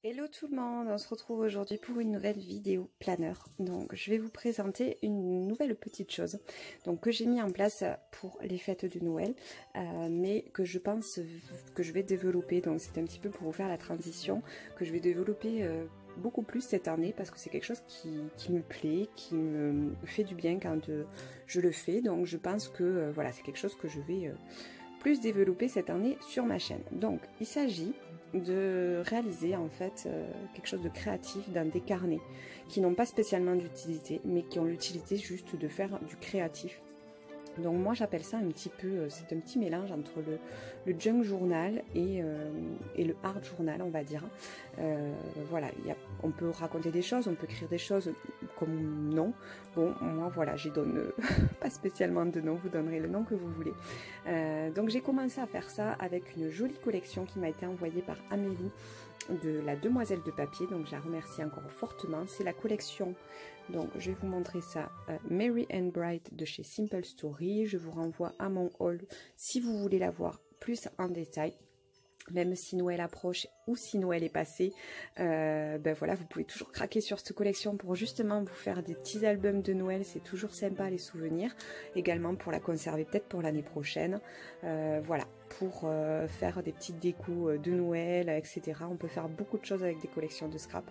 Hello tout le monde, on se retrouve aujourd'hui pour une nouvelle vidéo planeur. Donc je vais vous présenter une nouvelle petite chose donc, que j'ai mis en place pour les fêtes de Noël, mais que je pense que je vais développer. Donc c'est un petit peu pour vous faire la transition, que je vais développer beaucoup plus cette année parce que c'est quelque chose qui me plaît, qui me fait du bien quand je le fais. Donc je pense que voilà, c'est quelque chose que je vais plus développer cette année sur ma chaîne. Donc il s'agit de réaliser en fait quelque chose de créatif dans des carnets qui n'ont pas spécialement d'utilité mais qui ont l'utilité juste de faire du créatif. Donc moi j'appelle ça un petit peu, c'est un petit mélange entre le junk journal et le art journal, on va dire. Voilà, on peut raconter des choses, on peut écrire des choses comme nom. Bon, moi voilà, j'y donne pas spécialement de nom, vous donnerez le nom que vous voulez. Donc j'ai commencé à faire ça avec une jolie collection qui m'a été envoyée par Amélie de la Demoiselle de Papier, donc je la remercie encore fortement. C'est la collection, donc je vais vous montrer ça, Merry and Bright de chez Simple Story. Je vous renvoie à mon haul si vous voulez la voir plus en détail. Même si Noël approche ou si Noël est passé, ben voilà, vous pouvez toujours craquer sur cette collection pour justement vous faire des petits albums de Noël. C'est toujours sympa les souvenirs. Également pour la conserver peut-être pour l'année prochaine. Voilà, pour faire des petites décos de Noël, etc. On peut faire beaucoup de choses avec des collections de scrap.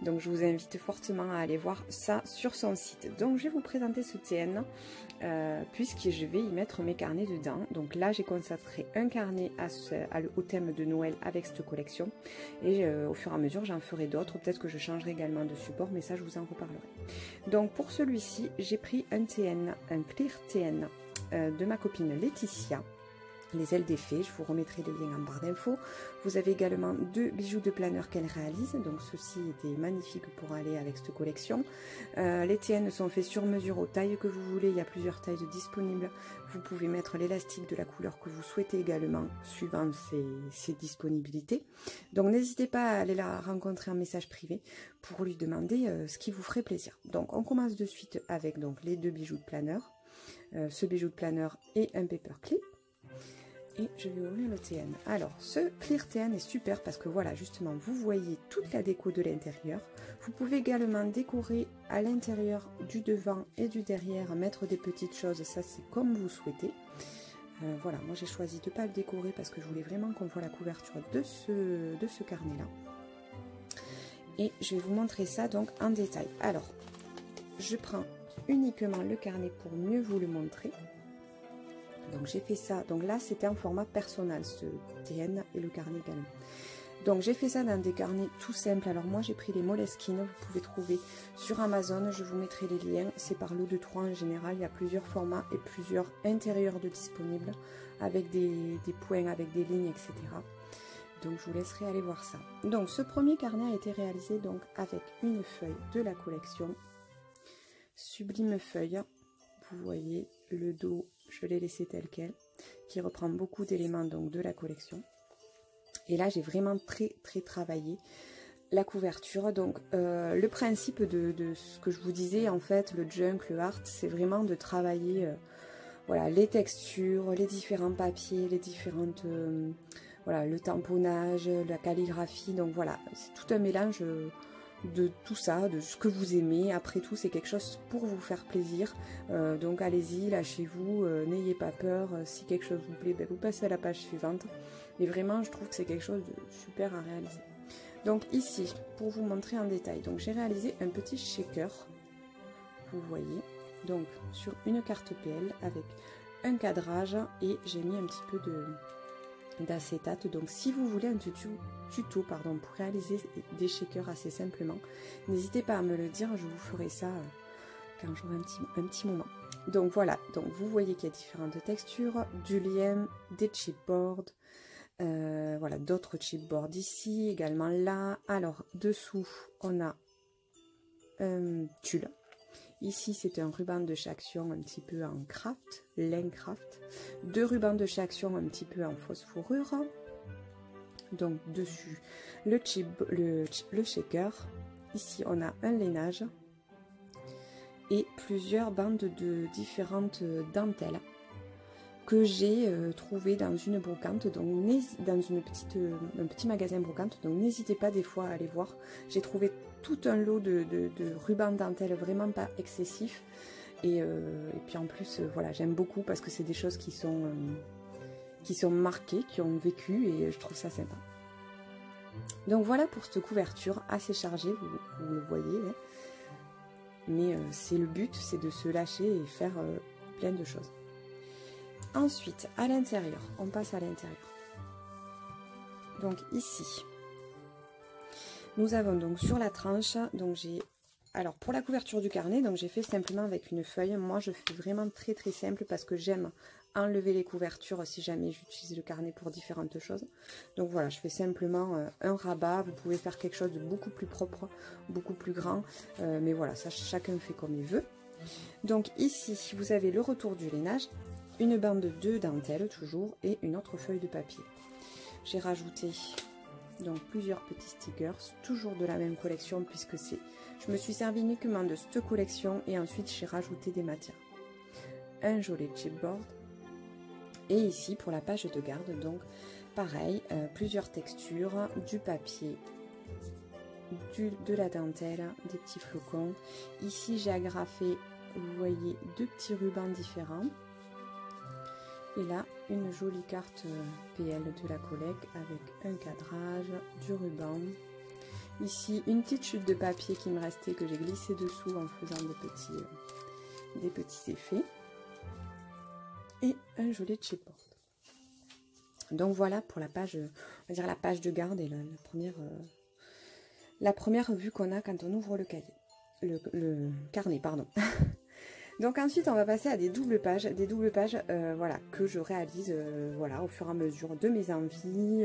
Donc je vous invite fortement à aller voir ça sur son site. Donc je vais vous présenter ce TN puisque je vais y mettre mes carnets dedans. Donc là j'ai consacré un carnet au thème de Noël avec cette collection et au fur et à mesure j'en ferai d'autres. Peut-être que je changerai également de support, mais ça je vous en reparlerai. Donc pour celui-ci j'ai pris un TN, un Clear TN de ma copine Laetitia. Les ailes des fées, je vous remettrai les liens en barre d'infos. Vous avez également deux bijoux de planeur qu'elle réalise, donc ceux-ci étaient magnifiques pour aller avec cette collection. Les TN sont faits sur mesure aux tailles que vous voulez, il y a plusieurs tailles disponibles. Vous pouvez mettre l'élastique de la couleur que vous souhaitez également, suivant ses disponibilités. Donc n'hésitez pas à aller la rencontrer en message privé pour lui demander ce qui vous ferait plaisir. Donc on commence de suite avec donc, les deux bijoux de planeur, ce bijou de planeur et un paperclip. Et je vais ouvrir le TN. Alors, ce Clear TN est super parce que voilà, justement, vous voyez toute la déco de l'intérieur. Vous pouvez également décorer à l'intérieur du devant et du derrière, mettre des petites choses, ça c'est comme vous souhaitez. Voilà, moi j'ai choisi de ne pas le décorer parce que je voulais vraiment qu'on voit la couverture de ce carnet-là. Et je vais vous montrer ça donc en détail. Alors, je prends uniquement le carnet pour mieux vous le montrer. Donc j'ai fait ça, donc là c'était en format personnel ce TN et le carnet également. Donc j'ai fait ça dans des carnets tout simples. Alors moi j'ai pris les Moleskine, vous pouvez trouver sur Amazon, je vous mettrai les liens. C'est par lot de 3 en général, il y a plusieurs formats et plusieurs intérieurs de disponibles avec des points, avec des lignes, etc. Donc je vous laisserai aller voir ça. Donc ce premier carnet a été réalisé donc avec une feuille de la collection, sublime feuille. Vous voyez le dos, je l'ai laissé tel quel, qui reprend beaucoup d'éléments donc de la collection. Et là j'ai vraiment très travaillé la couverture. Donc le principe de ce que je vous disais en fait, le junk, le art, c'est vraiment de travailler voilà, les textures, les différents papiers, les différentes voilà, le tamponnage, la calligraphie. Donc voilà, c'est tout un mélange de tout ça, de ce que vous aimez. Après tout, c'est quelque chose pour vous faire plaisir. Donc allez-y, lâchez-vous, n'ayez pas peur. Si quelque chose vous plaît, ben, vous passez à la page suivante. Et vraiment, je trouve que c'est quelque chose de super à réaliser. Donc ici, pour vous montrer en détail, donc j'ai réalisé un petit shaker. Vous voyez, donc sur une carte PL avec un cadrage et j'ai mis un petit peu d'acétate. Donc si vous voulez un tuto pardon, pour réaliser des shakers assez simplement, n'hésitez pas à me le dire, je vous ferai ça quand j'aurai un petit moment. Donc voilà, donc vous voyez qu'il y a différentes textures, du lien, des chipboards, voilà, d'autres chipboards ici, également là. Alors dessous on a un tulle. Ici, c'est un ruban de chez Action un petit peu en craft, laine craft. Deux rubans de chez Action un petit peu en fausse fourrure. Donc, dessus, le shaker. Ici, on a un lainage. Et plusieurs bandes de différentes dentelles. que j'ai trouvé dans une brocante, donc dans un petit magasin brocante, donc n'hésitez pas des fois à aller voir. J'ai trouvé tout un lot de rubans dentelle vraiment pas excessif, et puis en plus voilà, j'aime beaucoup parce que c'est des choses qui sont marquées, qui ont vécu, et je trouve ça sympa. Donc voilà pour cette couverture assez chargée, vous le voyez, hein. Mais c'est le but, c'est de se lâcher et faire plein de choses. Ensuite, à l'intérieur, on passe à l'intérieur. Donc ici, nous avons donc sur la tranche, donc j'ai, alors pour la couverture du carnet, donc j'ai fait simplement avec une feuille. Moi je fais vraiment très très simple parce que j'aime enlever les couvertures si jamais j'utilise le carnet pour différentes choses. Donc voilà, je fais simplement un rabat. Vous pouvez faire quelque chose de beaucoup plus propre, beaucoup plus grand, mais voilà, ça chacun fait comme il veut. Donc ici, vous avez le retour du lainage, une bande de dentelle toujours, et une autre feuille de papier. J'ai rajouté donc plusieurs petits stickers, toujours de la même collection, puisque je me suis servi uniquement de cette collection, et ensuite j'ai rajouté des matières. Un joli chipboard. Et ici pour la page de garde, donc pareil, plusieurs textures, du papier, de la dentelle, des petits flocons. Ici j'ai agrafé, vous voyez, deux petits rubans différents. Et là, une jolie carte PL de la collecte avec un cadrage, du ruban. Ici, une petite chute de papier qui me restait, que j'ai glissé dessous en faisant des petits effets. Et un joli chipboard. Donc voilà pour la page, on va dire la page de garde et la première vue qu'on a quand on ouvre le cahier, le carnet, pardon. Donc ensuite on va passer à des doubles pages, voilà, que je réalise voilà, au fur et à mesure de mes envies.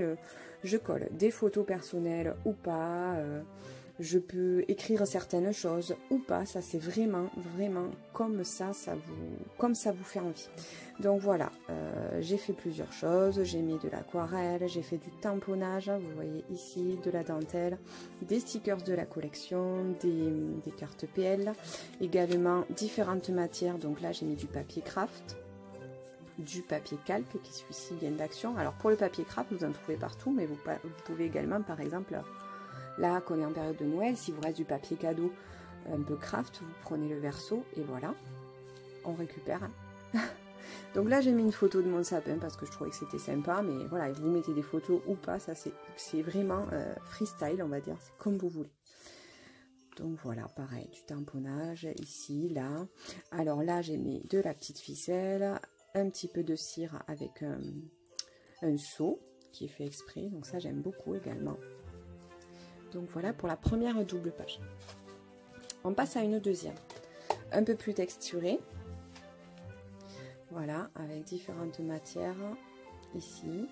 Je colle des photos personnelles ou pas, je peux écrire certaines choses ou pas, ça c'est vraiment comme ça vous fait envie. Donc voilà, j'ai fait plusieurs choses, j'ai mis de l'aquarelle, j'ai fait du tamponnage, vous voyez ici, de la dentelle, des stickers de la collection, des cartes PL, également différentes matières. Donc là j'ai mis du papier craft, du papier calque qui celui-ci vient d'Action. Alors pour le papier craft vous en trouvez partout, mais vous pouvez également, par exemple, là qu'on est en période de Noël, si vous reste du papier cadeau un peu craft, vous prenez le verso et voilà, on récupère. Donc là j'ai mis une photo de mon sapin parce que je trouvais que c'était sympa, mais voilà, vous mettez des photos ou pas, ça c'est vraiment freestyle, on va dire, c'est comme vous voulez. Donc voilà, pareil, du tamponnage ici, là. Alors là j'ai mis de la petite ficelle, un petit peu de cire avec un seau qui est fait exprès, donc ça j'aime beaucoup également. Donc voilà pour la première double page. On passe à une deuxième, un peu plus texturée. Voilà, avec différentes matières ici.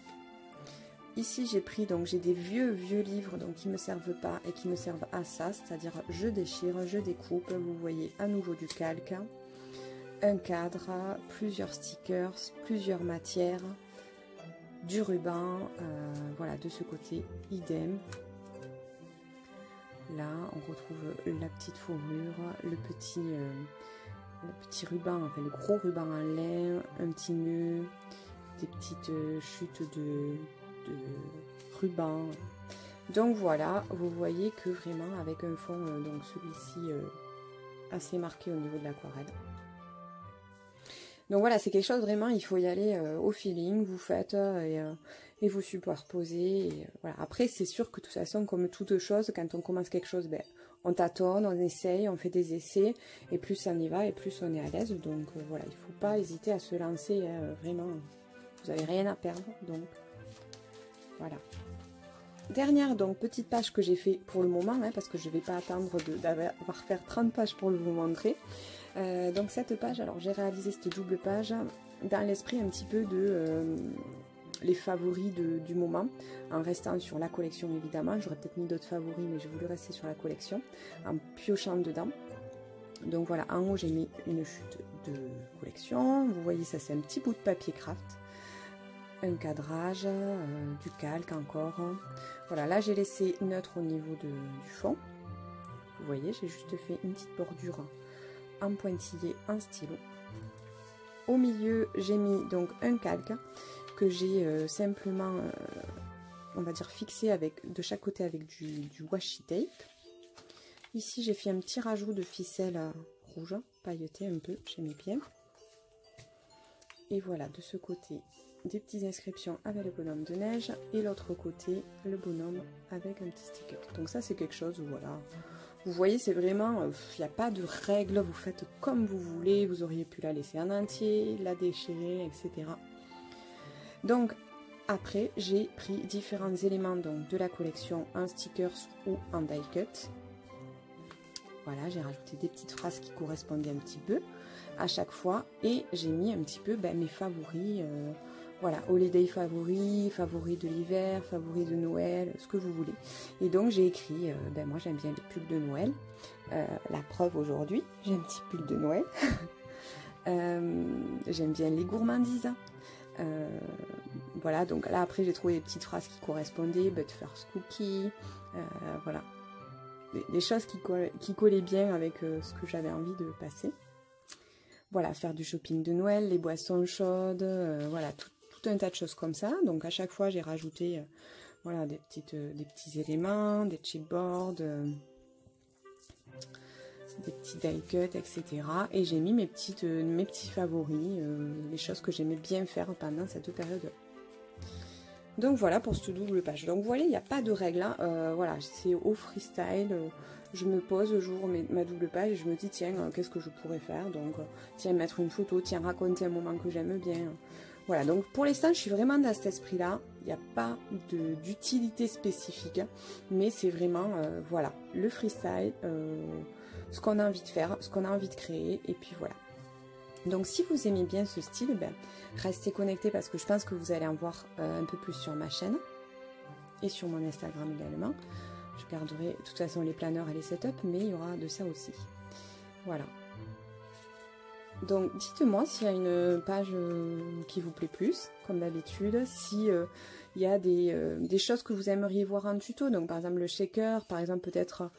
Ici j'ai pris, donc j'ai des vieux livres donc qui ne me servent pas et qui me servent à ça, c'est-à-dire je déchire, je découpe. Vous voyez à nouveau du calque, un cadre, plusieurs stickers, plusieurs matières, du ruban, voilà, de ce côté idem. Là on retrouve la petite fourrure, le petit ruban, enfin le gros ruban en lin, un petit nœud, des petites chutes de ruban. Donc voilà, vous voyez que vraiment avec un fond, donc celui-ci assez marqué au niveau de l'aquarelle. Donc voilà, c'est quelque chose vraiment, il faut y aller au feeling, vous faites et vous superposez. Et, voilà. Après, c'est sûr que de toute façon, comme toute chose, quand on commence quelque chose, ben, on tâtonne, on essaye, on fait des essais, et plus on y va, et plus on est à l'aise. Donc voilà, il ne faut pas hésiter à se lancer, vraiment, vous n'avez rien à perdre. Donc voilà. Dernière donc petite page que j'ai fait pour le moment, hein, parce que je ne vais pas attendre d'avoir faire 30 pages pour vous montrer. Donc cette page, alors j'ai réalisé cette double page dans l'esprit un petit peu de les favoris du moment, en restant sur la collection évidemment. J'aurais peut-être mis d'autres favoris, mais j'ai voulu rester sur la collection en piochant dedans. Donc voilà, en haut j'ai mis une chute de collection. Vous voyez, ça c'est un petit bout de papier craft, un cadrage, du calque encore. Voilà, là j'ai laissé neutre au niveau du fond. Vous voyez, j'ai juste fait une petite bordure en pointillé en stylo. au milieu j'ai mis donc un calque que j'ai simplement on va dire fixé avec de chaque côté avec du washi tape. Ici j'ai fait un petit rajout de ficelle rouge pailletée un peu, j'aimais bien. Et voilà, de ce côté des petites inscriptions avec le bonhomme de neige et l'autre côté le bonhomme avec un petit sticker. Donc ça c'est quelque chose où voilà, vous voyez c'est vraiment, il n'y a pas de règles, vous faites comme vous voulez, vous auriez pu la laisser en entier, la déchirer, etc. Donc après j'ai pris différents éléments donc, de la collection en stickers ou en die cut. Voilà, j'ai rajouté des petites phrases qui correspondaient un petit peu à chaque fois et j'ai mis un petit peu mes favoris. Voilà, holiday favoris, favoris de l'hiver, favoris de Noël, ce que vous voulez. Et donc j'ai écrit, moi j'aime bien les pulls de Noël. La preuve aujourd'hui, j'ai un petit pull de Noël. J'aime bien les gourmandises. Voilà, donc là après j'ai trouvé des petites phrases qui correspondaient, but first cookie, voilà. Des choses qui collaient bien avec ce que j'avais envie de passer. Voilà, faire du shopping de Noël, les boissons chaudes, voilà, tout un tas de choses comme ça. Donc à chaque fois j'ai rajouté voilà, des petits éléments, des chipboards, des petits die cuts, etc. Et j'ai mis mes petits favoris, les choses que j'aimais bien faire pendant cette période. Donc voilà pour cette double page. Donc voilà, il n'y a pas de règle, hein. Voilà, c'est au freestyle. Je me pose, j'ouvre ma double page et je me dis tiens, qu'est-ce que je pourrais faire? Donc tiens, mettre une photo, tiens, raconter un moment que j'aime bien. Voilà, donc pour l'instant, je suis vraiment dans cet esprit-là. Il n'y a pas d'utilité spécifique, mais c'est vraiment, voilà, le freestyle, ce qu'on a envie de faire, ce qu'on a envie de créer, et puis voilà. Donc si vous aimez bien ce style, restez connectés parce que je pense que vous allez en voir un peu plus sur ma chaîne et sur mon Instagram également. Je garderai de toute façon les planeurs et les setups, mais il y aura de ça aussi. Voilà. Donc dites-moi s'il y a une page qui vous plaît plus, comme d'habitude, si il y a des choses que vous aimeriez voir en tuto, donc par exemple le shaker, par exemple peut-être,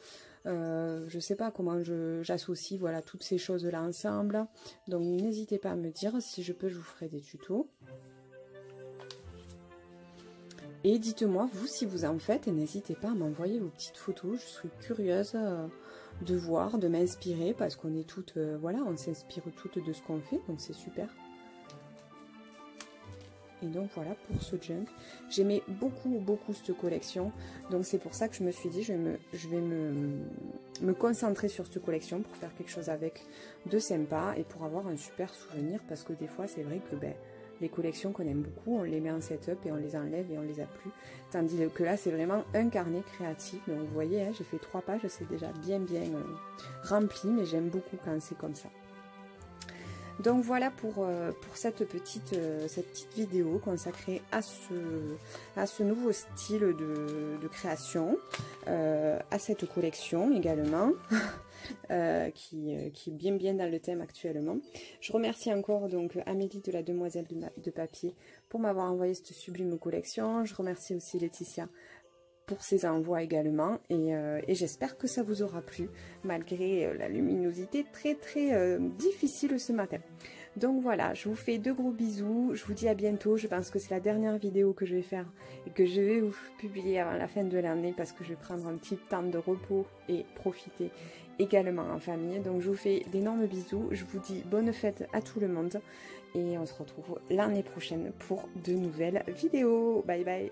je sais pas comment j'associe voilà, toutes ces choses-là ensemble, donc n'hésitez pas à me dire, si je peux je vous ferai des tutos. Et dites-moi vous si vous en faites et n'hésitez pas à m'envoyer vos petites photos, je suis curieuse de voir, de m'inspirer parce qu'on est toutes, voilà, on s'inspire toutes de ce qu'on fait, donc c'est super. Et donc voilà pour ce junk. J'aimais beaucoup cette collection, donc c'est pour ça que je me suis dit je vais me concentrer sur cette collection pour faire quelque chose avec de sympa et pour avoir un super souvenir parce que des fois c'est vrai que les collections qu'on aime beaucoup, on les met en setup et on les enlève et on les a plus. Tandis que là, c'est vraiment un carnet créatif. Donc vous voyez, hein, j'ai fait 3 pages, c'est déjà bien rempli, mais j'aime beaucoup quand c'est comme ça. Donc voilà pour cette petite vidéo consacrée à ce nouveau style de création, à cette collection également. Qui est bien dans le thème actuellement. Je remercie encore donc Amélie de la Demoiselle de Papier pour m'avoir envoyé cette sublime collection. Je remercie aussi Laetitia pour ses envois également et j'espère que ça vous aura plu malgré la luminosité très difficile ce matin. Donc voilà, je vous fais de gros bisous, je vous dis à bientôt. Je pense que c'est la dernière vidéo que je vais faire et que je vais vous publier avant la fin de l'année parce que je vais prendre un petit temps de repos et profiter également en famille. Donc je vous fais d'énormes bisous, je vous dis bonne fête à tout le monde et on se retrouve l'année prochaine pour de nouvelles vidéos. Bye bye.